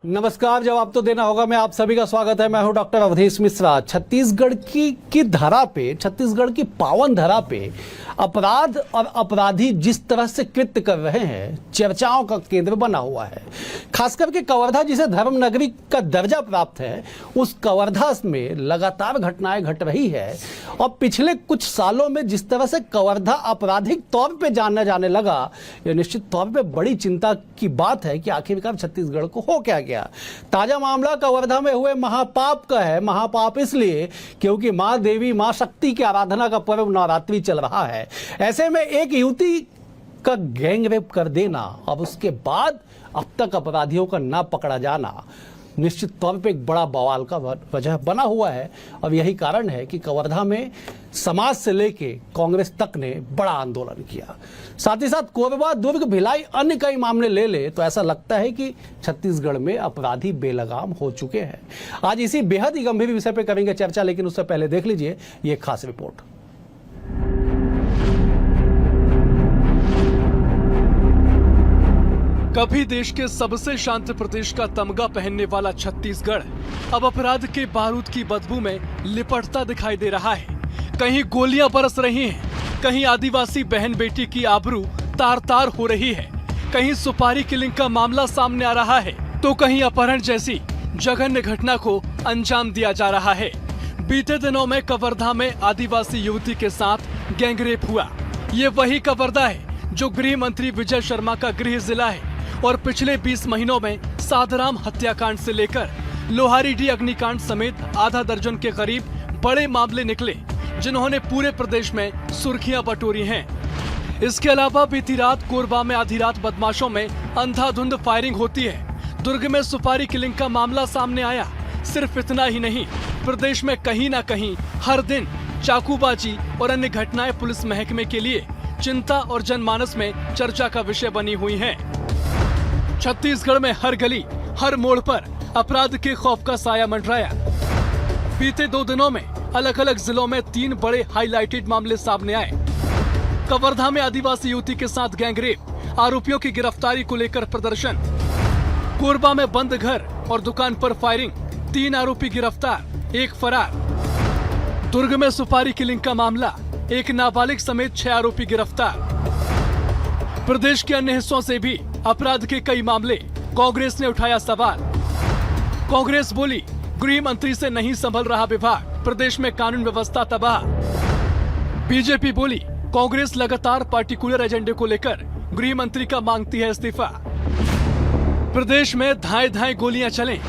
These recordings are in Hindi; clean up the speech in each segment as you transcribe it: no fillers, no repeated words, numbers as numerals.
नमस्कार, जवाब तो देना होगा। मैं आप सभी का स्वागत है। मैं हूं डॉक्टर अवधेश मिश्रा। छत्तीसगढ़ की धरा पे, छत्तीसगढ़ की पावन धरा पे अपराध और अपराधी जिस तरह से कृत्य कर रहे हैं, चर्चाओं का केंद्र बना हुआ है। खासकर के कवर्धा, जिसे धर्म नगरी का दर्जा प्राप्त है, उस कवर्धा में लगातार घटनाएं घट रही है। और पिछले कुछ सालों में जिस तरह से कवर्धा आपराधिक तौर पे जानना जाने लगा, यह निश्चित तौर पे बड़ी चिंता की बात है कि आखिरकार छत्तीसगढ़ को हो क्या गया। ताजा मामला कवर्धा में हुए महापाप का है। महापाप इसलिए क्योंकि मां देवी, मां शक्ति की आराधना का पर्व नवरात्रि चल रहा है। ऐसे में एक युवती का गैंग रेप कर देना और उसके बाद अब तक अपराधियों का ना पकड़ा जाना निश्चित तौर पे एक बड़ा बवाल का वजह बना हुआ है। और यही कारण है कि कवर्धा में समाज से लेके कांग्रेस तक ने बड़ा आंदोलन किया। साथ ही साथ कोरबा, दुर्ग, भिलाई, अन्य कई मामले ले तो ऐसा लगता है कि छत्तीसगढ़ में अपराधी बेलगाम हो चुके हैं। आज इसी बेहद ही गंभीर विषय पे करेंगे चर्चा, लेकिन उससे पहले देख लीजिए ये खास रिपोर्ट। कभी देश के सबसे शांत प्रदेश का तमगा पहनने वाला छत्तीसगढ़ अब अपराध के बारूद की बदबू में लिपटता दिखाई दे रहा है। कहीं गोलियां बरस रही हैं, कहीं आदिवासी बहन बेटी की आबरू तार तार हो रही है, कहीं सुपारी किलिंग का मामला सामने आ रहा है, तो कहीं अपहरण जैसी जघन्य घटना को अंजाम दिया जा रहा है। बीते दिनों में कवर्धा में आदिवासी युवती के साथ गैंगरेप हुआ। ये वही कवर्धा है जो गृह मंत्री विजय शर्मा का गृह जिला है और पिछले 20 महीनों में साधराम हत्याकांड से लेकर लोहारीडीह अग्निकांड समेत आधा दर्जन के करीब बड़े मामले निकले, जिन्होंने पूरे प्रदेश में सुर्खियां बटोरी हैं। इसके अलावा बीती रात कोरबा में आधी रात बदमाशों में अंधाधुंध फायरिंग होती है। दुर्ग में सुपारी किलिंग का मामला सामने आया। सिर्फ इतना ही नहीं, प्रदेश में कहीं न कहीं हर दिन चाकूबाजी और अन्य घटनाएं पुलिस महकमे के लिए चिंता और जनमानस में चर्चा का विषय बनी हुई है। छत्तीसगढ़ में हर गली, हर मोड़ पर अपराध के खौफ का साया मंडराया। बीते 2 दिनों में अलग अलग जिलों में 3 बड़े हाईलाइटेड मामले सामने आए। कवर्धा में आदिवासी युवती के साथ गैंगरेप, आरोपियों की गिरफ्तारी को लेकर प्रदर्शन। कोरबा में बंद घर और दुकान पर फायरिंग, 3 आरोपी गिरफ्तार, 1 फरार। दुर्ग में सुपारी किलिंग का मामला, 1 नाबालिग समेत 6 आरोपी गिरफ्तार। प्रदेश के अन्य हिस्सों से भी अपराध के कई मामले। कांग्रेस ने उठाया सवाल। कांग्रेस बोली, गृह मंत्री से नहीं संभल रहा विभाग, प्रदेश में कानून व्यवस्था तबाह। बीजेपी बोली, कांग्रेस लगातार पार्टिकुलर एजेंडे को लेकर गृह मंत्री का मांगती है इस्तीफा। प्रदेश में धाए धाए गोलियां चलें,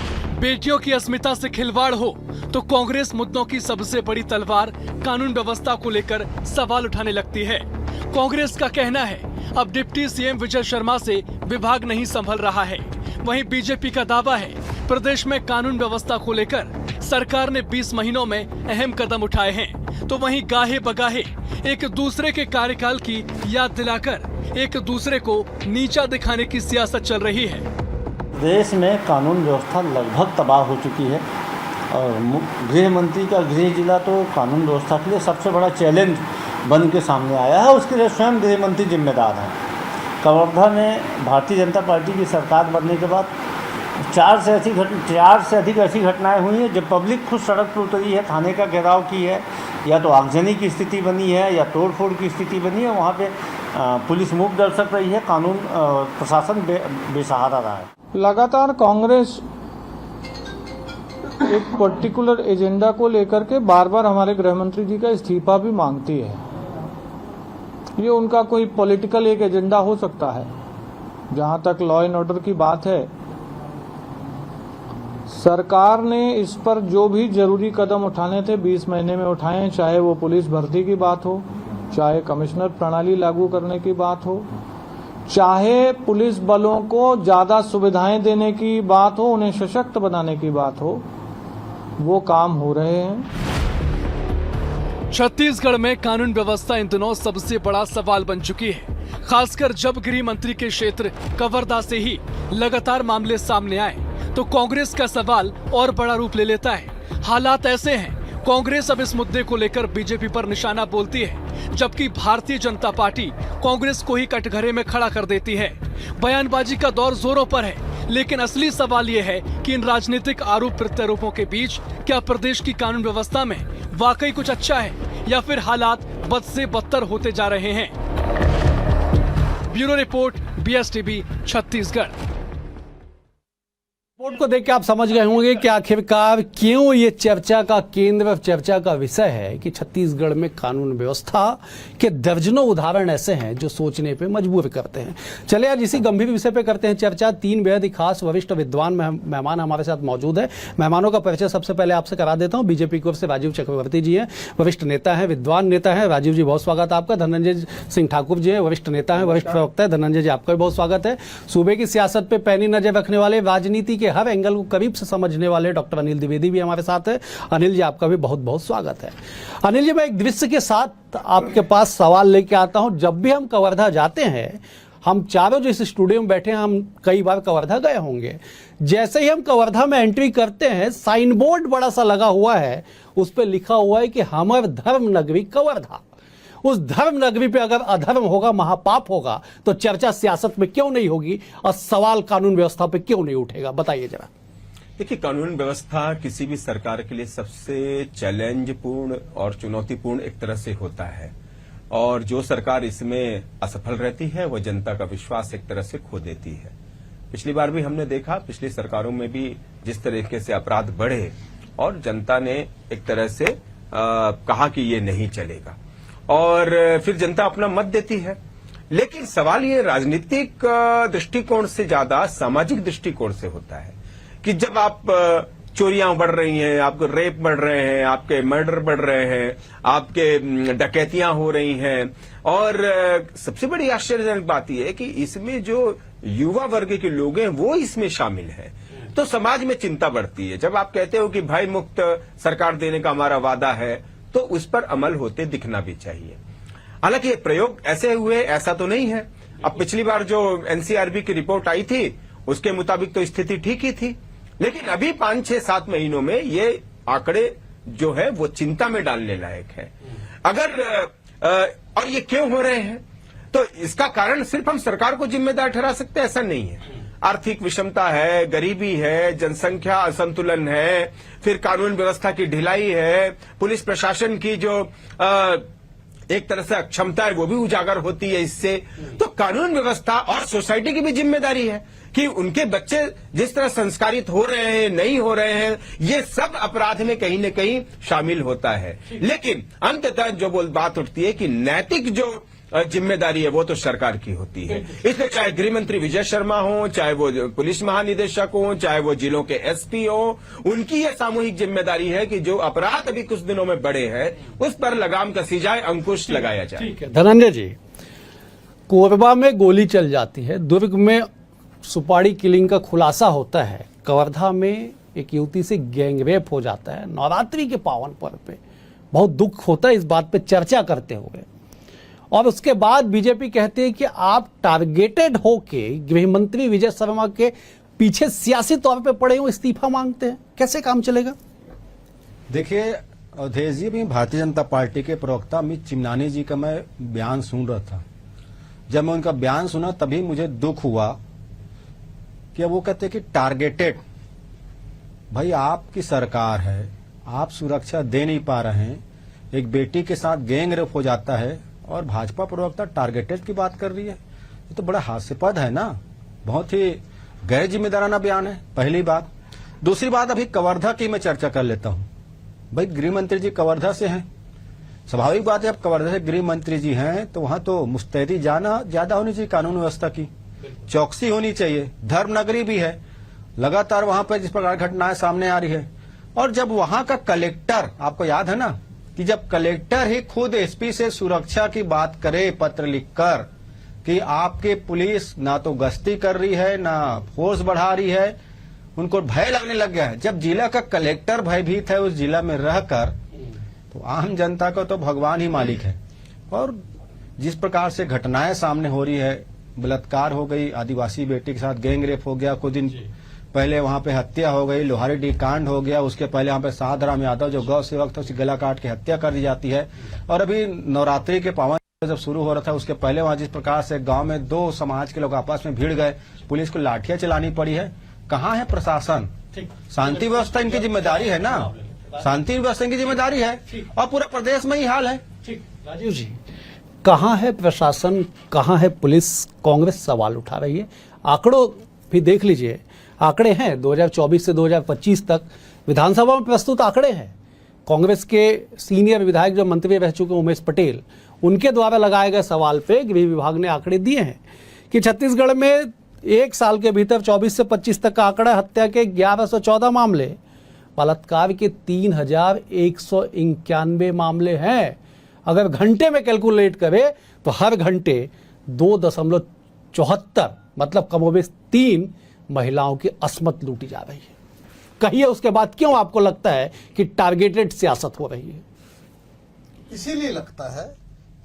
बेटियों की अस्मिता से खिलवाड़ हो, तो कांग्रेस मुद्दों की सबसे बड़ी तलवार कानून व्यवस्था को लेकर सवाल उठाने लगती है। कांग्रेस का कहना है अब डिप्टी सीएम विजय शर्मा से विभाग नहीं संभल रहा है। वहीं बीजेपी का दावा है प्रदेश में कानून व्यवस्था को लेकर सरकार ने 20 महीनों में अहम कदम उठाए हैं। तो वहीं गाहे बगाहे एक दूसरे के कार्यकाल की याद दिलाकर एक दूसरे को नीचा दिखाने की सियासत चल रही है। देश में कानून व्यवस्था लगभग तबाह हो चुकी है और गृह मंत्री का गृह जिला तो कानून व्यवस्था के लिए सबसे बड़ा चैलेंज बन के सामने आया है। उसके लिए स्वयं गृह मंत्री जिम्मेदार हैं। कवर्धा में भारतीय जनता पार्टी की सरकार बनने के बाद 4 से अधिक ऐसी घटनाएं हुई हैं जब पब्लिक खुद सड़क पर उतरी है, थाने का घेराव की है, या तो आगजनी की स्थिति बनी है या तोड़फोड़ की स्थिति बनी है। वहाँ पे पुलिस मूक दर्शक रही है, कानून प्रशासन बेसहारा रहा है। लगातार कांग्रेस एक पर्टिकुलर एजेंडा को लेकर के बार बार हमारे गृह मंत्री जी का इस्तीफा भी मांगती है। ये उनका कोई पॉलिटिकल एक एजेंडा हो सकता है। जहां तक लॉ एंड ऑर्डर की बात है, सरकार ने इस पर जो भी जरूरी कदम उठाने थे 20 महीने में उठाए हैं, चाहे वो पुलिस भर्ती की बात हो, चाहे कमिश्नर प्रणाली लागू करने की बात हो, चाहे पुलिस बलों को ज्यादा सुविधाएं देने की बात हो, उन्हें सशक्त बनाने की बात हो, वो काम हो रहे हैं। छत्तीसगढ़ में कानून व्यवस्था इन दिनों सबसे बड़ा सवाल बन चुकी है, खासकर जब गृह मंत्री के क्षेत्र कवर्धा से ही लगातार मामले सामने आए तो कांग्रेस का सवाल और बड़ा रूप ले लेता है। हालात ऐसे हैं, कांग्रेस अब इस मुद्दे को लेकर बीजेपी पर निशाना बोलती है, जबकि भारतीय जनता पार्टी कांग्रेस को ही कटघरे में खड़ा कर देती है। बयानबाजी का दौर जोरों पर है, लेकिन असली सवाल ये है कि इन राजनीतिक आरोप प्रत्यारोपों के बीच क्या प्रदेश की कानून व्यवस्था में वाकई कुछ अच्छा है या फिर हालात बद से बदतर होते जा रहे हैं। Bureau report, BSTV, Chhattisgarh. Report को देख के आप समझ गए होंगे कि आखिरकार क्यों ये चर्चा का केंद्र, चर्चा का विषय है कि छत्तीसगढ़ में कानून व्यवस्था के दर्जनों उदाहरण ऐसे हैं जो सोचने पे मजबूर करते हैं। चले आज इसी गंभीर विषय पे करते हैं चर्चा। 3 बेहद ही खास वरिष्ठ विद्वान मेहमान हमारे साथ मौजूद है। मेहमानों का परिचय सबसे पहले आपसे करा देता हूँ। बीजेपी की ओर से राजीव चक्रवर्ती जी हैं, वरिष्ठ नेता है, विद्वान नेता है। राजीव जी बहुत स्वागत है आपका। धनंजय सिंह ठाकुर जी हैं, वरिष्ठ नेता है, वरिष्ठ प्रवक्ता है। धनंजय जी आपका भी बहुत स्वागत है। सूबे की सियासत पे पैनी नजर रखने वाले, राजनीति के हर एंगल को करीब से समझने वाले डॉक्टर अनिल द्विवेदी भी हमारे साथ है। अनिल जी आपका भी बहुत बहुत स्वागत है। अनिल जी, मैं एक दृश्य के साथ आपके पास सवाल लेके आता हूं। जब भी हम कवर्धा जाते हैं, हम चारों जो इस स्टूडियो में बैठे हैं, हम कई बार कवर्धा गए होंगे। जैसे ही हम कवर्धा में एंट्री करते हैं, साइन बोर्ड बड़ा सा लगा हुआ है, उस पर लिखा हुआ है कि हमर धर्म नगरी कवर्धा। उस धर्म नगरी पे अगर अधर्म होगा, महापाप होगा, तो चर्चा सियासत में क्यों नहीं होगी और सवाल कानून व्यवस्था पे क्यों नहीं उठेगा? बताइए जरा। देखिए, कानून व्यवस्था किसी भी सरकार के लिए सबसे चैलेंजपूर्ण और चुनौतीपूर्ण एक तरह से होता है, और जो सरकार इसमें असफल रहती है वो जनता का विश्वास एक तरह से खो देती है। पिछली बार भी हमने देखा, पिछली सरकारों में भी जिस तरीके से अपराध बढ़े और जनता ने एक तरह से कहा कि ये नहीं चलेगा, और फिर जनता अपना मत देती है। लेकिन सवाल ये राजनीतिक दृष्टिकोण से ज्यादा सामाजिक दृष्टिकोण से होता है कि जब आप चोरियां बढ़ रही हैं, आपके रेप बढ़ रहे हैं, आपके मर्डर बढ़ रहे हैं, आपके डकैतियां हो रही हैं, और सबसे बड़ी आश्चर्यजनक बात यह है कि इसमें जो युवा वर्ग के लोग हैं वो इसमें शामिल हैं, तो समाज में चिंता बढ़ती है। जब आप कहते हो कि भय मुक्त सरकार देने का हमारा वादा है, तो उस पर अमल होते दिखना भी चाहिए। हालांकि ये प्रयोग ऐसे हुए ऐसा तो नहीं है। अब पिछली बार जो NCRB की रिपोर्ट आई थी उसके मुताबिक तो स्थिति ठीक ही थी, लेकिन अभी 5, 6, 7 महीनों में ये आंकड़े जो है वो चिंता में डालने लायक है। अगर और ये क्यों हो रहे हैं, तो इसका कारण सिर्फ हम सरकार को जिम्मेदार ठहरा सकते हैं ऐसा नहीं है। आर्थिक विषमता है, गरीबी है, जनसंख्या असंतुलन है, फिर कानून व्यवस्था की ढिलाई है, पुलिस प्रशासन की जो एक तरह से अक्षमता है वो भी उजागर होती है इससे। तो कानून व्यवस्था और सोसाइटी की भी जिम्मेदारी है कि उनके बच्चे जिस तरह संस्कारित हो रहे हैं, नहीं हो रहे हैं, ये सब अपराध में कहीं न कहीं शामिल होता है। लेकिन अंततः जो बात उठती है कि नैतिक जो जिम्मेदारी है वो तो सरकार की होती है। इसलिए चाहे गृह मंत्री विजय शर्मा हो, चाहे वो पुलिस महानिदेशक हो, चाहे वो जिलों के SP हो, उनकी ये सामूहिक जिम्मेदारी है कि जो अपराध अभी कुछ दिनों में बढ़े हैं उस पर लगाम कसी जाए, अंकुश लगाया जाए। ठीक है धनंजय जी, कोरबा में गोली चल जाती है, दुर्ग में सुपारी किलिंग का खुलासा होता है, कवर्धा में एक युवती से गैंगरेप हो जाता है। नवरात्रि के पावन पर्व पे बहुत दुख होता है इस बात पे चर्चा करते हुए, और उसके बाद बीजेपी कहती है कि आप टारगेटेड होके गृह मंत्री विजय शर्मा के पीछे सियासी तौर पे पड़े हो, इस्तीफा मांगते हैं। कैसे काम चलेगा? देखिए अवधेश जी, भी भारतीय जनता पार्टी के प्रवक्ता अमित चिमनानी जी का मैं बयान सुन रहा था। जब मैं उनका बयान सुना तभी मुझे दुख हुआ कि वो कहते कि टारगेटेड। भाई आपकी सरकार है, आप सुरक्षा दे नहीं पा रहे हैं, एक बेटी के साथ गैंगरेप हो जाता है और भाजपा प्रवक्ता टारगेटेड की बात कर रही है। ये तो बड़ा हास्यास्पद है ना, बहुत ही गैर जिम्मेदाराना बयान है, पहली बात। दूसरी बात, अभी कवर्धा की मैं चर्चा कर लेता हूं। भाई गृह मंत्री जी कवर्धा से हैं, स्वाभाविक बात है, अब कवर्धा से गृह मंत्री जी हैं तो वहां तो मुस्तैदी जाना ज्यादा होनी चाहिए, कानून व्यवस्था की चौकसी होनी चाहिए। धर्म नगरी भी है, लगातार वहां पर जिस प्रकार घटनाएं सामने आ रही है। और जब वहां का कलेक्टर, आपको याद है ना कि जब कलेक्टर ही खुद SP से सुरक्षा की बात करे पत्र लिखकर कि आपके पुलिस ना तो गश्ती कर रही है ना फोर्स बढ़ा रही है, उनको भय लगने लग गया है। जब जिला का कलेक्टर भयभीत है उस जिला में रहकर, तो आम जनता का तो भगवान ही मालिक है। और जिस प्रकार से घटनाएं सामने हो रही है, बलात्कार हो गई, आदिवासी बेटी के साथ गैंगरेप हो गया, कुछ दिन पहले वहां पे हत्या हो गई, लोहारीडीह कांड हो गया, उसके पहले वहां पे साधराम यादव जो गौ सेवक था उसकी गला काट के हत्या कर दी जाती है, और अभी नवरात्रि के पावन जब शुरू हो रहा था उसके पहले वहां जिस प्रकार से गांव में दो समाज के लोग आपस में भिड़ गए, पुलिस को लाठियां चलानी पड़ी है। कहाँ है प्रशासन? शांति व्यवस्था इनकी जिम्मेदारी है ना, शांति व्यवस्था इनकी जिम्मेदारी है, और पूरे प्रदेश में ही हाल है। राजीव जी, कहाँ है प्रशासन, कहाँ है पुलिस? कांग्रेस सवाल उठा रही है। आंकड़ों भी देख लीजिए, आंकड़े हैं 2024 से 2025 तक विधानसभा में प्रस्तुत आंकड़े हैं। कांग्रेस के सीनियर विधायक जो मंत्री रह चुके उमेश पटेल, उनके द्वारा लगाए गए सवाल पे गृह विभाग ने आंकड़े दिए हैं कि छत्तीसगढ़ में एक साल के भीतर 24 से 25 तक का आंकड़ा, हत्या के 1114 मामले, बलात्कार के 3191 मामले हैं। अगर घंटे में कैलकुलेट करें तो हर घंटे 2.74 मतलब कमोबेश 3 महिलाओं की अस्मत लूटी जा रही है। कहिए उसके बाद क्यों आपको लगता है कि टारगेटेड सियासत हो रही है? इसीलिए लगता है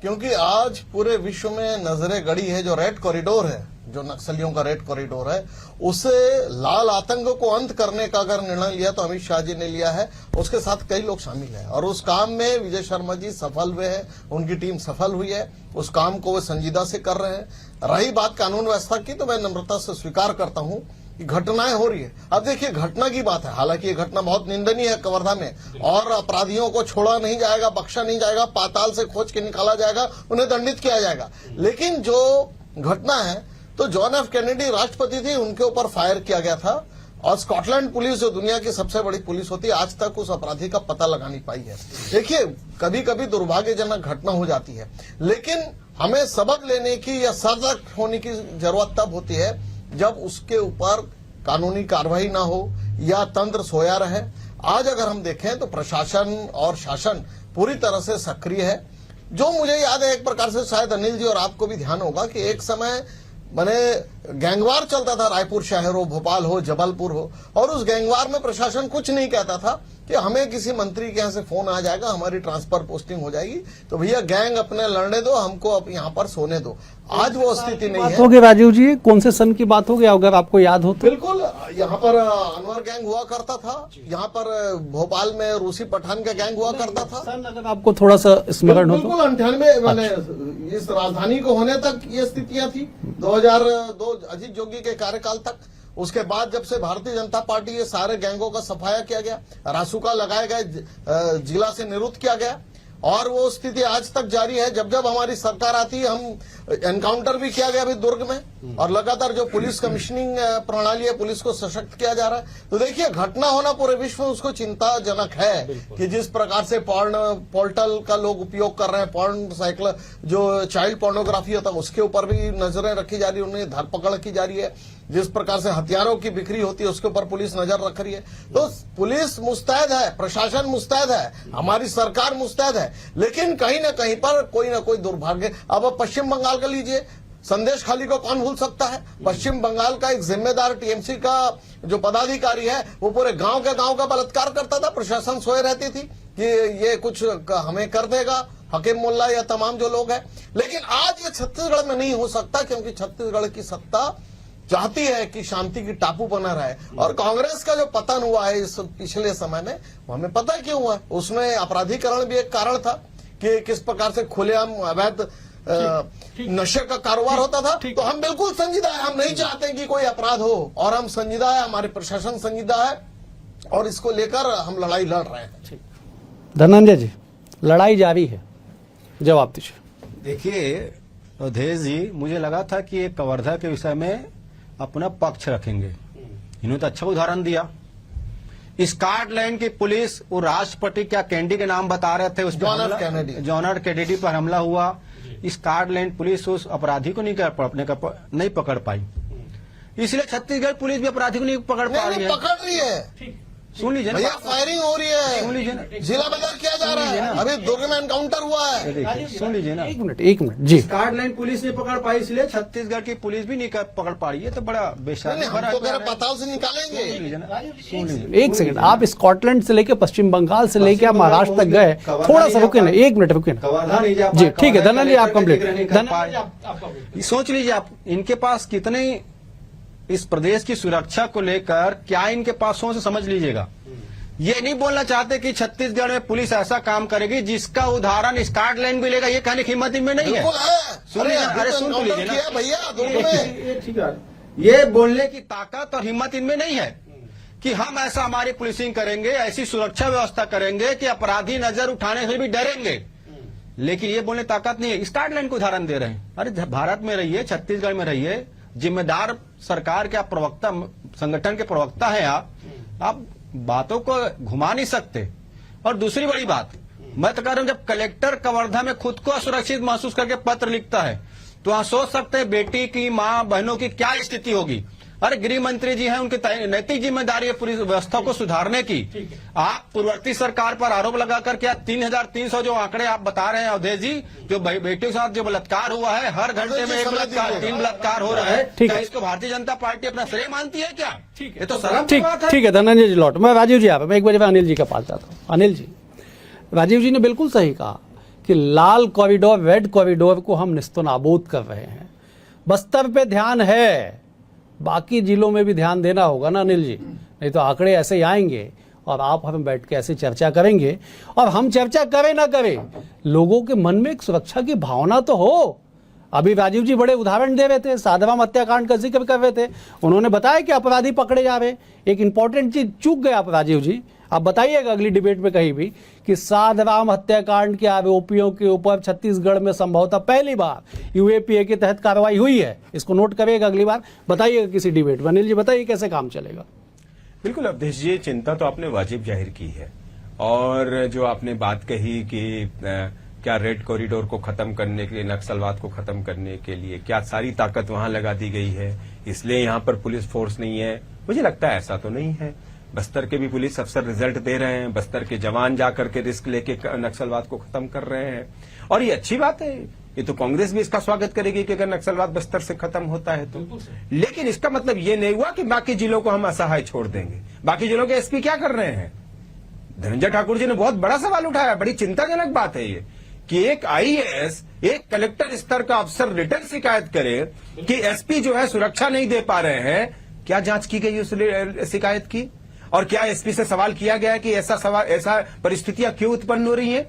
क्योंकि आज पूरे विश्व में नजरें गड़ी है, जो रेड कॉरिडोर है, जो नक्सलियों का रेड कॉरिडोर है, उसे लाल आतंक को अंत करने का अगर निर्णय लिया तो अमित शाह जी ने लिया है। उसके साथ कई लोग शामिल हैं और उस काम में विजय शर्मा जी सफल हुए हैं, उनकी टीम सफल हुई है, उस काम को वे संजीदा से कर रहे हैं। रही बात कानून व्यवस्था की, तो मैं नम्रता से स्वीकार करता हूं कि घटनाएं हो रही है। अब देखिए, घटना की बात है, हालांकि ये घटना बहुत निंदनीय है कवर्धा में, और अपराधियों को छोड़ा नहीं जाएगा, बख्शा नहीं जाएगा, पाताल से खोज के निकाला जाएगा, उन्हें दंडित किया जाएगा। लेकिन जो घटना है, तो जॉन एफ कैनेडी राष्ट्रपति थे, उनके ऊपर फायर किया गया था, और स्कॉटलैंड पुलिस जो दुनिया की सबसे बड़ी पुलिस होती है, आज तक उस अपराधी का पता लगा नहीं पाई है। देखिए, कभी कभी दुर्भाग्यजनक घटना हो जाती है, लेकिन हमें सबक लेने की या सजग होने की जरूरत तब होती है जब उसके ऊपर कानूनी कार्रवाई ना हो या तंत्र सोया रहे। आज अगर हम देखें तो प्रशासन और शासन पूरी तरह से सक्रिय है। जो मुझे याद है, एक प्रकार से शायद अनिल जी और आपको भी ध्यान होगा कि एक समय मैंने गैंगवार चलता था, रायपुर शहर हो, भोपाल हो, जबलपुर हो, और उस गैंगवार में प्रशासन कुछ नहीं कहता था कि हमें किसी मंत्री के यहाँ से फोन आ जाएगा, हमारी ट्रांसफर पोस्टिंग हो जाएगी, तो भैया गैंग अपने लड़ने दो, हमको अब यहाँ पर सोने दो। आज वो स्थिति नहीं है। होगी राजीव जी, कौन से सन की बात होगी अगर आपको याद हो तो? बिल्कुल, यहाँ पर अनवर गैंग हुआ करता था, यहाँ पर भोपाल में रूसी पठान का गैंग हुआ करता था। सन अगर आपको थोड़ा सा स्मरण हो तो? बिल्कुल 98 मैंने इस राजधानी को होने तक ये स्थितियां थी, 2002 अजीत जोगी के कार्यकाल तक। उसके बाद जब से भारतीय जनता पार्टी, ये सारे गैंगों का सफाया किया गया, रासुका लगाए गए, जिला से निरुद्ध किया गया, और वो स्थिति आज तक जारी है। जब जब हमारी सरकार आती है, हम एनकाउंटर भी किया गया अभी दुर्ग में, और लगातार जो पुलिस कमिश्निंग प्रणाली है, पुलिस को सशक्त किया जा रहा है। तो देखिए, घटना होना पूरे विश्व में उसको चिंताजनक है कि जिस प्रकार से पोर्टल का लोग उपयोग कर रहे हैं, पॉर्न साइकिल जो चाइल्ड पोर्नोग्राफी होता है, उसके ऊपर भी नजरें रखी जा रही है, उन्हें धरपकड़ की जा रही है। जिस प्रकार से हथियारों की बिक्री होती है, उसके ऊपर पुलिस नजर रख रही है। तो पुलिस मुस्तैद है, प्रशासन मुस्तैद है, हमारी सरकार मुस्तैद है, लेकिन कहीं ना कहीं पर कोई ना कोई दुर्भाग्य। अब पश्चिम बंगाल का लीजिए, संदेश खाली को कौन भूल सकता है? पश्चिम बंगाल का एक जिम्मेदार टीएमसी का जो पदाधिकारी है, वो पूरे गांव का बलात्कार करता था, प्रशासन सोए रहती थी कि ये कुछ हमें कर देगा, हकीम मुल्ला या तमाम जो लोग हैं। लेकिन आज ये छत्तीसगढ़ में नहीं हो सकता, क्योंकि छत्तीसगढ़ की सत्ता चाहती है कि शांति की टापू बना रहे। और कांग्रेस का जो पतन हुआ है इस पिछले समय में, वो हमें पता है क्यों हुआ। उसमें अपराधीकरण भी एक कारण था कि किस प्रकार से खुलेआम अवैध नशे का कारोबार होता था। तो हम बिल्कुल संजीदा है, हम नहीं चाहते कि कोई अपराध हो, और हम संजीदा है, हमारे प्रशासन संजीदा है, और इसको लेकर हम लड़ाई लड़ रहे हैं। धनंजय जी, लड़ाई जारी है, जवाब दीजिए। देखिए अवधेश जी, मुझे लगा था कि ये कवर्धा के विषय में अपना पक्ष रखेंगे। इन्होंने तो अच्छा उदाहरण दिया। स्कॉटलैंड की पुलिस, वो राष्ट्रपति क्या कैंडी के नाम बता रहे थे, उस जॉन एफ कैनेडी पर हमला हुआ। स्कॉटलैंड पुलिस उस अपराधी को नहीं पकड़ पाई, इसलिए छत्तीसगढ़ पुलिस भी अपराधी को नहीं पकड़ पा रही है। पकड़ रही है, सुन लीजिए भैया, फायरिंग हो रही है, सुन लीजिए ना, जिला बदल किया जा रहा है, अभी दुर्ग में एनकाउंटर हुआ है। देखिए, सुन लीजिए ना, एक मिनट जी। स्कॉटलैंड पुलिस नहीं पकड़ पाई, इसलिए छत्तीसगढ़ की पुलिस भी नहीं पकड़ पा रही है। तो बड़ा बेशर्म, हम तो कह रहे पाताल से निकालेंगे। सुन लीजिए, एक सेकंड, आप स्कॉटलैंड से लेके पश्चिम बंगाल से लेके आप महाराष्ट्र तक गए, थोड़ा सा रुके ना, एक मिनट रुके ना। कवर्धा नहीं जा जी ठीक है, धनंजय आप कंप्लीट। सोच लीजिए आप, इनके पास कितने, इस प्रदेश की सुरक्षा को लेकर क्या इनके पास सोच, समझ लीजिएगा। ये नहीं बोलना चाहते कि छत्तीसगढ़ में पुलिस ऐसा काम करेगी जिसका उदाहरण स्कॉटलैंड भी लेगा, ये कहने की हिम्मत इनमें नहीं है। बिल्कुल है। सुन लीजिए, अरे सुन तो लीजिए किया ना भैया दुर्ग में। ठीक है, ये बोलने की ताकत और हिम्मत इनमें नहीं है कि हम ऐसा हमारी पुलिसिंग करेंगे, ऐसी सुरक्षा व्यवस्था करेंगे कि अपराधी नजर उठाने से भी डरेंगे, लेकिन ये बोलने ताकत नहीं है। स्कॉटलैंड को उदाहरण दे रहे हैं। अरे भारत में रहिए, छत्तीसगढ़ में रहिए, जिम्मेदार सरकार के आप प्रवक्ता, संगठन के प्रवक्ता हैं आप बातों को घुमा नहीं सकते। और दूसरी बड़ी बात, मैं तो कह रहा हूं, जब कलेक्टर कवर्धा में खुद को असुरक्षित महसूस करके पत्र लिखता है तो आप सोच सकते हैं बेटी की, मां बहनों की क्या स्थिति होगी। अरे गृह मंत्री जी हैं, उनकी नैतिक जिम्मेदारी है पूरी व्यवस्था को सुधारने की। आप पूर्ववर्ती सरकार पर आरोप लगाकर क्या 3,300 जो आंकड़े आप बता रहे हैं अवधेश जी, जो बेटियों के साथ जो बलात्कार हुआ है, हर घंटे में 3 बलात्कार हो रहा है, क्या इसको भारतीय जनता पार्टी अपना श्रेय मानती है क्या? ये तो शर्म की बात है। ठीक है धनंजय जी लौट, मैं राजीव जी आप, मैं एक बार अनिल जी के पास जाता हूँ। अनिल जी, राजीव जी ने बिल्कुल सही कहा कि लाल कॉरिडोर, रेड कॉरिडोर को हम निस्तनाबूद कर रहे हैं। बस्तर पे ध्यान है, बाकी जिलों में भी ध्यान देना होगा ना अनिल जी, नहीं तो आंकड़े ऐसे ही आएंगे और आप हम बैठ के ऐसे चर्चा करेंगे, और हम चर्चा करें ना करें, लोगों के मन में एक सुरक्षा की भावना तो हो। अभी राजीव जी बड़े उदाहरण दे रहे थे, साधवाम हत्याकांड का जिक्र कर रहे थे, उन्होंने बताया कि अपराधी पकड़े जा रहे। एक इंपॉर्टेंट चीज चूक गए आप राजीव जी, आप बताइएगा अगली डिबेट में कहीं भी कि साधवाम हत्याकांड के आरोपियों के ऊपर छत्तीसगढ़ में संभवतः पहली बार यूएपीए के तहत कार्रवाई हुई है। इसको नोट करिएगा, अगली बार बताइएगा किसी डिबेट में। अनिल जी बताइए कैसे काम चलेगा। बिल्कुल अवधेश जी, चिंता तो आपने वाजिब जाहिर की है, और जो आपने बात कही कि क्या रेड कॉरिडोर को खत्म करने के लिए, नक्सलवाद को खत्म करने के लिए क्या सारी ताकत वहां लगा दी गई है, इसलिए यहां पर पुलिस फोर्स नहीं है, मुझे लगता है ऐसा तो नहीं है। बस्तर के भी पुलिस अफसर रिजल्ट दे रहे हैं, बस्तर के जवान जाकर के रिस्क लेके नक्सलवाद को खत्म कर रहे हैं, और ये अच्छी बात है। ये तो कांग्रेस भी इसका स्वागत करेगी कि अगर नक्सलवाद बस्तर से खत्म होता है तो। लेकिन इसका मतलब ये नहीं हुआ कि बाकी जिलों को हम असहाय छोड़ देंगे। बाकी जिलों के एसपी क्या कर रहे हैं? धनंजय ठाकुर जी ने बहुत बड़ा सवाल उठाया, बड़ी चिंताजनक बात है ये कि एक आईएएस, एक कलेक्टर स्तर का अफसर रिटर्न शिकायत करे कि एसपी जो है सुरक्षा नहीं दे पा रहे हैं। क्या जांच की गई उस शिकायत की, और क्या एसपी से सवाल किया गया है कि ऐसा परिस्थितियां क्यों उत्पन्न हो रही हैं?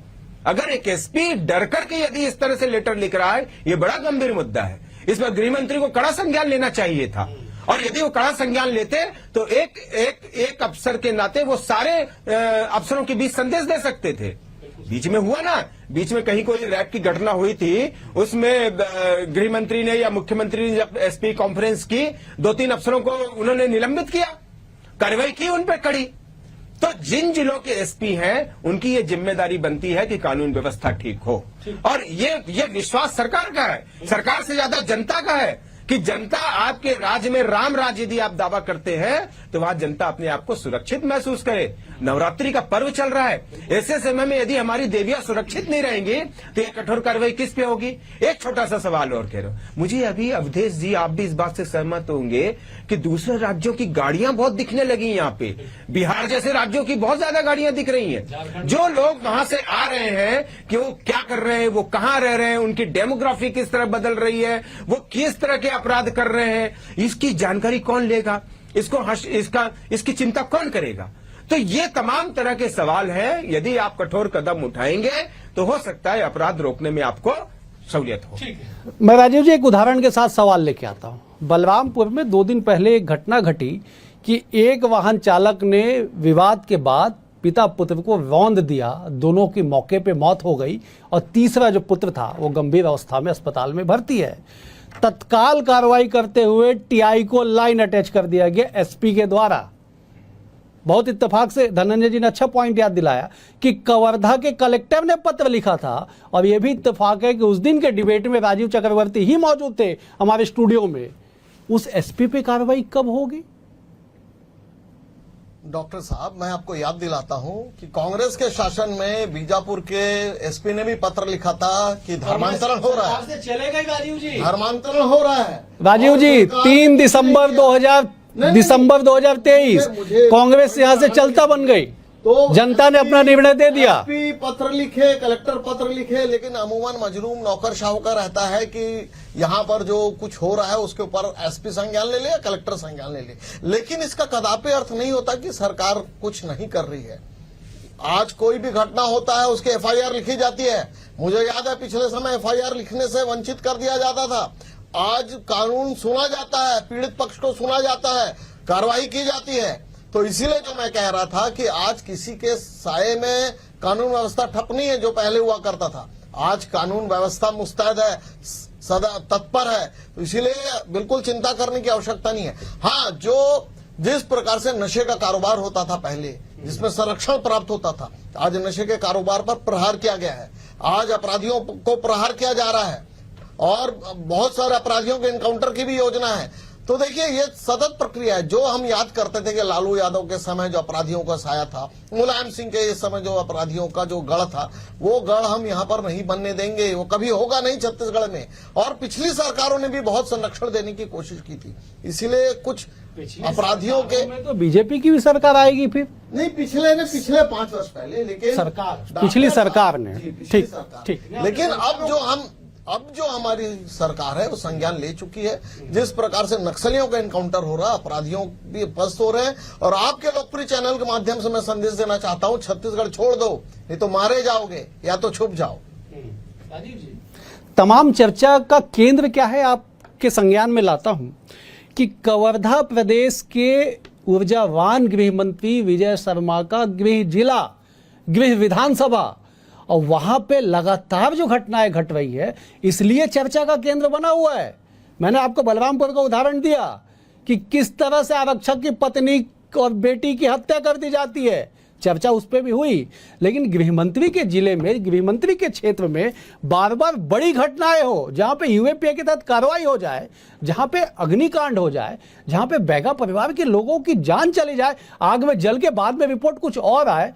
अगर एक एसपी डर करके यदि इस तरह से लेटर लिख रहा है, ये बड़ा गंभीर मुद्दा है। इस पर गृह मंत्री को कड़ा संज्ञान लेना चाहिए था, और यदि वो कड़ा संज्ञान लेते तो एक अफसर के नाते वो सारे अफसरों के बीच संदेश दे सकते थे। बीच में हुआ ना, बीच में कहीं कोई रैप की घटना हुई थी, उसमें गृह मंत्री ने या मुख्यमंत्री ने जब एसपी कॉन्फ्रेंस की, 2-3 अफसरों को उन्होंने निलंबित किया, कार्रवाई की उन पर कड़ी। तो जिन जिलों के एसपी हैं, उनकी ये जिम्मेदारी बनती है कि कानून व्यवस्था ठीक हो, और ये विश्वास सरकार का है, सरकार से ज्यादा जनता का है कि जनता आपके राज्य में राम राज्य यदि आप दावा करते हैं तो वहां जनता अपने आप को सुरक्षित महसूस करे। नवरात्रि का पर्व चल रहा है, ऐसे समय में यदि हमारी देवियां सुरक्षित नहीं रहेंगी तो ये कठोर कार्रवाई किस पे होगी? एक छोटा सा सवाल और कह रहा हूं, मुझे अभी अवधेश जी, आप भी इस बात से सहमत होंगे कि दूसरे राज्यों की गाड़ियां बहुत दिखने लगी यहाँ पे, बिहार जैसे राज्यों की बहुत ज्यादा गाड़ियां दिख रही हैं। जो लोग वहां से आ रहे हैं कि वो क्या कर रहे हैं, वो कहां रह रहे हैं, उनकी डेमोग्राफी किस तरह बदल रही है, वो किस तरह के अपराध कर रहे हैं, इसकी जानकारी कौन लेगा, इसकी चिंता कौन करेगा? तो ये तमाम तरह के सवाल हैं। यदि आप कठोर कदम उठाएंगे तो हो सकता है अपराध रोकने में आपको सहूलियत हो। मैं राजीव जी एक उदाहरण के साथ सवाल लेके आता हूं। बलरामपुर में 2 दिन पहले एक घटना घटी कि एक वाहन चालक ने विवाद के बाद पिता पुत्र को रौंद दिया, दोनों की मौके पे मौत हो गई, और तीसरा जो पुत्र था वो गंभीर अवस्था में अस्पताल में भर्ती है। तत्काल कार्रवाई करते हुए टीआई को लाइन अटैच कर दिया गया एसपी के द्वारा। बहुत इत्तेफाक से धनंजय जी ने अच्छा पॉइंट याद दिलाया कि कवर्धा के कलेक्टर ने पत्र लिखा था, और यह भी इत्तेफाक है कि उस दिन के डिबेट में राजीव चक्रवर्ती ही मौजूद थे हमारे स्टूडियो में। उस एसपी पे कार्रवाई कब होगी? डॉक्टर साहब, मैं आपको याद दिलाता हूं कि कांग्रेस के शासन में बीजापुर के एसपी ने भी पत्र लिखा था कि धर्मांतरण हो रहा है। चलेगा राजीव जी, धर्मांतरण हो रहा है। राजीव जी 3 दिसंबर 2023 कांग्रेस यहां से चलता बन गई। तो जनता ने अपना निर्णय दे दिया। एसपी पत्र लिखे, कलेक्टर पत्र लिखे, लेकिन अमूमन मजलूम नौकर शाहूकार रहता है कि यहाँ पर जो कुछ हो रहा है उसके ऊपर एसपी संज्ञान ले ले या कलेक्टर संज्ञान ले ले। लेकिन इसका कदापि अर्थ नहीं होता कि सरकार कुछ नहीं कर रही है। आज कोई भी घटना होता है उसकी एफआईआर लिखी जाती है। मुझे याद है पिछले समय एफआईआर लिखने से वंचित कर दिया जाता था। आज कानून सुना जाता है, पीड़ित पक्ष को सुना जाता है, कार्रवाई की जाती है। तो इसीलिए जो मैं कह रहा था कि आज किसी के साये में कानून व्यवस्था ठप नहीं है जो पहले हुआ करता था। आज कानून व्यवस्था मुस्तैद है, सदा तत्पर है। तो इसीलिए बिल्कुल चिंता करने की आवश्यकता नहीं है। हाँ, जो जिस प्रकार से नशे का कारोबार होता था पहले, जिसमें संरक्षण प्राप्त होता था, आज नशे के कारोबार पर प्रहार किया गया है। आज अपराधियों को प्रहार किया जा रहा है और बहुत सारे अपराधियों के एनकाउंटर की भी योजना है। तो देखिए, ये सतत प्रक्रिया है। जो हम याद करते थे कि लालू यादव के समय जो अपराधियों का साया था, मुलायम सिंह के इस समय जो अपराधियों का जो गढ़ था, वो गढ़ हम यहाँ पर नहीं बनने देंगे। वो कभी होगा नहीं छत्तीसगढ़ में। और पिछली सरकारों ने भी बहुत संरक्षण देने की कोशिश की थी। इसीलिए कुछ अपराधियों के तो बीजेपी की भी सरकार आएगी फिर? नहीं, पिछले 5 वर्ष पहले, लेकिन सरकार, पिछली सरकार ने, पिछली ठीक सरकार। ठीक। लेकिन अब जो हमारी सरकार है वो संज्ञान ले चुकी है। जिस प्रकार से नक्सलियों का एनकाउंटर हो रहा है, अपराधियों भी पस्त हो रहे हैं। और आपके लोकप्रिय चैनल के माध्यम से मैं संदेश देना चाहता हूं, छत्तीसगढ़ छोड़ दो, नहीं तो मारे जाओगे या तो छुप जाओ। तमाम चर्चा का केंद्र क्या है, आपके संज्ञान में लाता हूं कि कवर्धा प्रदेश के ऊर्जावान गृह मंत्री विजय शर्मा का गृह विधानसभा, और वहां पे लगातार जो घटनाएं घट रही है, इसलिए चर्चा का केंद्र बना हुआ है। मैंने आपको बलरामपुर का उदाहरण दिया कि किस तरह से आरक्षक की पत्नी और बेटी की हत्या कर दी जाती है, चर्चा उस पर भी हुई। लेकिन गृहमंत्री के जिले में, गृहमंत्री के क्षेत्र में बार बार बड़ी घटनाएं हो, जहां पे यूएपीए के तहत कार्रवाई हो जाए, जहां पे अग्निकांड हो जाए, जहां पे बैगा परिवार के लोगों की जान चली जाए, आग में जल के बाद में रिपोर्ट कुछ और आए,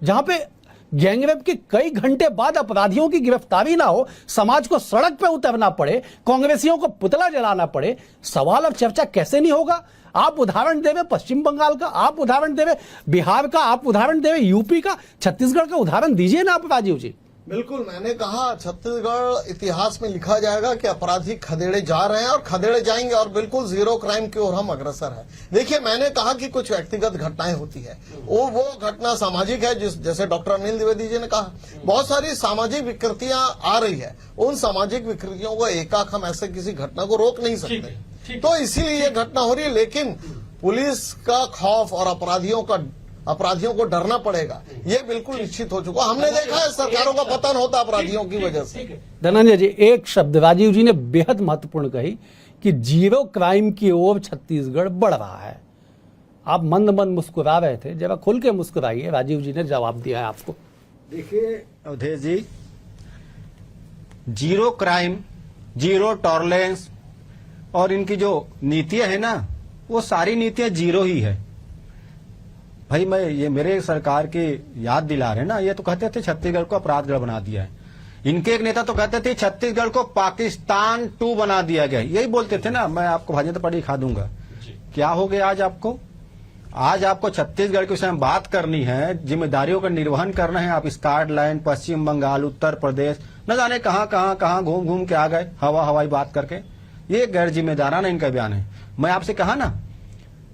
जहां पे गैंगरेप के कई घंटे बाद अपराधियों की गिरफ्तारी ना हो, समाज को सड़क पे उतरना पड़े, कांग्रेसियों को पुतला जलाना पड़े, सवाल अब चर्चा कैसे नहीं होगा? आप उदाहरण देवे पश्चिम बंगाल का, आप उदाहरण देवे बिहार का, आप उदाहरण देवे यूपी का, छत्तीसगढ़ का उदाहरण दीजिए ना आप राजीव जी। बिल्कुल, मैंने कहा छत्तीसगढ़ इतिहास में लिखा जाएगा कि अपराधी खदेड़े जा रहे हैं और खदेड़े जाएंगे, और बिल्कुल जीरो क्राइम की ओर हम अग्रसर है। देखिए, मैंने कहा कि कुछ व्यक्तिगत घटनाएं होती है, वो घटना सामाजिक है। जैसे डॉक्टर अनिल द्विवेदी जी ने कहा, बहुत सारी सामाजिक विकृतियां आ रही है। उन सामाजिक विकृतियों को एकाक हम ऐसे किसी घटना को रोक नहीं सकते, तो इसीलिए ये घटना हो रही है। लेकिन पुलिस का खौफ और अपराधियों को डरना पड़ेगा, ये बिल्कुल निश्चित हो चुका। हमने देखा है सरकारों का पतन होता अपराधियों की वजह से। धनंजय जी, एक शब्द राजीव जी ने बेहद महत्वपूर्ण कही कि जीरो क्राइम की ओर छत्तीसगढ़ बढ़ रहा है। आप मंद मंद मुस्कुरा रहे थे, जरा खुल के मुस्कुराइए, राजीव जी ने जवाब दिया है आपको। देखिए अवधेश जी, जीरो क्राइम, जीरो टॉलरेंस और इनकी जो नीतियां है ना, वो सारी नीतियां जीरो ही है। भाई, ये मेरे सरकार की याद दिला रहे ना, ये तो कहते थे छत्तीसगढ़ को अपराधगढ़ बना दिया है। इनके एक नेता तो कहते थे छत्तीसगढ़ को पाकिस्तान 2 बना दिया गया, यही बोलते थे ना। मैं आपको भाजपा पढ़ी खा दूंगा। क्या हो गया आज आपको? आज आपको छत्तीसगढ़ के विषय में बात करनी है, जिम्मेदारियों का निर्वहन करना है। आप स्कॉटलैंड, पश्चिम बंगाल, उत्तर प्रदेश, न जाने कहां घूम घूम के आ गए हवाई बात करके। ये गैर जिम्मेदाराना इनका बयान है। मैं आपसे कहा ना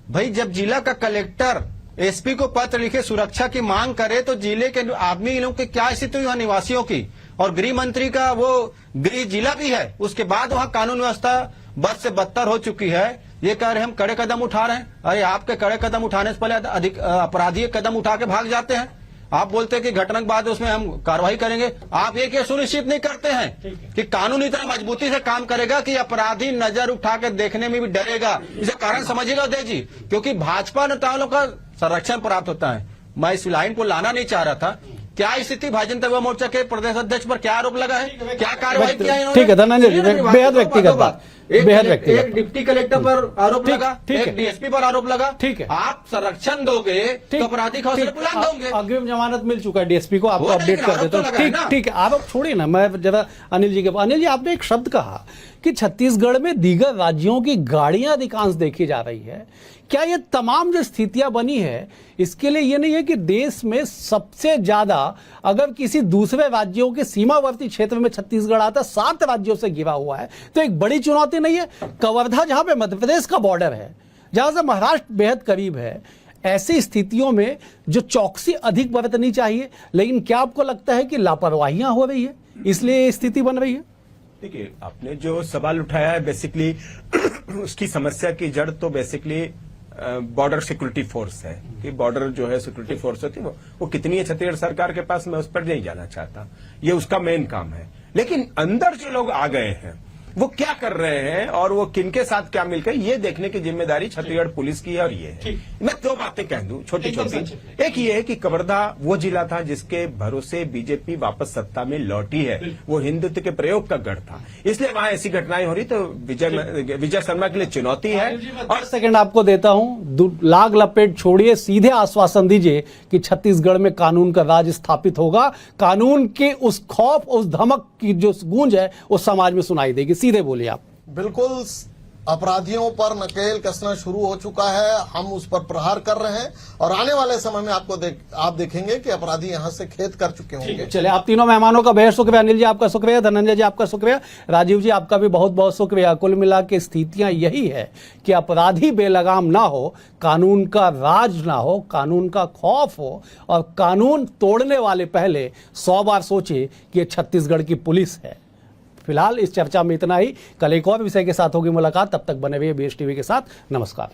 भाई, जब जिला का कलेक्टर एसपी को पत्र लिखे सुरक्षा की मांग करे, तो जिले के आदमी लोगों की क्या स्थिति हुई, निवासियों की, और गृह मंत्री का वो गृह जिला भी है, उसके बाद वहां कानून व्यवस्था बद से बदतर हो चुकी है। ये कह रहे हम कड़े कदम उठा रहे हैं। अरे, आपके कड़े कदम उठाने से पहले अधिक अपराधी कदम उठा के भाग जाते हैं। आप बोलते हैं कि घटना के बाद उसमें हम कार्रवाई करेंगे। आप ये सुनिश्चित नहीं करते हैं कि कानून इतना मजबूती से काम करेगा कि अपराधी नजर उठा के देखने में भी डरेगा। इसे कारण समझिएगा उदय जी, क्योंकि भाजपा नेताओं का संरक्षण प्राप्त होता है। मैं इस लाइन को लाना नहीं चाह रहा था। क्या स्थिति भाजपा युवा मोर्चा के प्रदेश अध्यक्ष पर क्या आरोप लगा है, क्या कार्रवाई किया है? ठीक है धनंजय जी, बेहद व्यक्तिगत बात। बेहद व्यक्तिगत। एक डिप्टी कलेक्टर पर आरोप ठीक- लगा, ठीक है। एक डीएसपी पर आरोप लगा। ठीक है। आप संरक्षण दोगे तो अपराधी हौसले बुलंद होंगे। अग्रिम जमानत मिल चुका है डीएसपी को, आपको वो अपडेट लेकिन कर आरोप देता तो हूँ। लगा है ठीक ना। ठीक है, आरोप छोड़िए ना, मैं जरा अनिल जी के। अनिल जी, आपने एक शब्द कहा कि छत्तीसगढ़ में दीगर राज्यों की गाड़ियां अधिकांश देखी जा रही है। क्या ये तमाम जो स्थितियां बनी है, इसके लिए ये नहीं है कि देश में सबसे ज्यादा अगर किसी दूसरे राज्यों के सीमावर्ती क्षेत्र में छत्तीसगढ़ आता, 7 राज्यों से घिरा हुआ है, तो एक बड़ी चुनौती नहीं है? कवर्धा जहां पे मध्य प्रदेश का बॉर्डर है, जहां से महाराष्ट्र बेहद करीब है, ऐसी स्थितियों में जो चौकसी अधिक बरतनी चाहिए, लेकिन क्या आपको लगता है कि लापरवाहियां हो रही है इसलिए ये स्थिति बन रही है? देखिए, आपने जो सवाल उठाया है बेसिकली उसकी समस्या की जड़ तो बेसिकली बॉर्डर सिक्योरिटी फोर्स है कि बॉर्डर जो है सिक्योरिटी फोर्स होती है वो कितनी है छत्तीसगढ़ सरकार के पास, मैं उस पर नहीं जाना चाहता, ये उसका मेन काम है। लेकिन अंदर जो लोग आ गए हैं वो क्या कर रहे हैं और वो किनके साथ क्या मिलकर, ये देखने की जिम्मेदारी छत्तीसगढ़ पुलिस की है। और ये है, मैं 2 बातें कह दूं छोटी छोटी। एक ये है कि कवर्धा वो जिला था जिसके भरोसे बीजेपी वापस सत्ता में लौटी है, वो हिंदुत्व के प्रयोग का गढ़ था, इसलिए वहां ऐसी घटनाएं हो रही, तो विजय शर्मा के लिए चुनौती है। और सेकंड आपको देता हूं, लाग लपेट छोड़िए, सीधे आश्वासन दीजिए कि छत्तीसगढ़ में कानून का राज स्थापित होगा, कानून के उस खौफ, उस धमक की जो गूंज है वो समाज में सुनाई देगी। सीधे बोलिए आप। बिल्कुल, अपराधियों पर नकेल कसना शुरू हो चुका है, हम उस पर प्रहार कर रहे हैं और आने वाले समय में आप देखेंगे कि अपराधी यहां से खेद कर चुके होंगे। चले, आप तीनों मेहमानों का बेहद शुक्रिया। अनिल जी आपका शुक्रिया, धनंजय जी आपका शुक्रिया, राजीव जी आपका भी बहुत बहुत शुक्रिया। कुल मिला के स्थितियां यही है कि अपराधी बेलगाम ना हो, कानून का राज ना हो, कानून का खौफ हो, और कानून तोड़ने वाले पहले 100 बार सोचे कि ये छत्तीसगढ़ की पुलिस है। फिलहाल इस चर्चा में इतना ही। कल एक और विषय के साथ होगी मुलाकात, तब तक बने हुए BS टीवी के साथ। नमस्कार।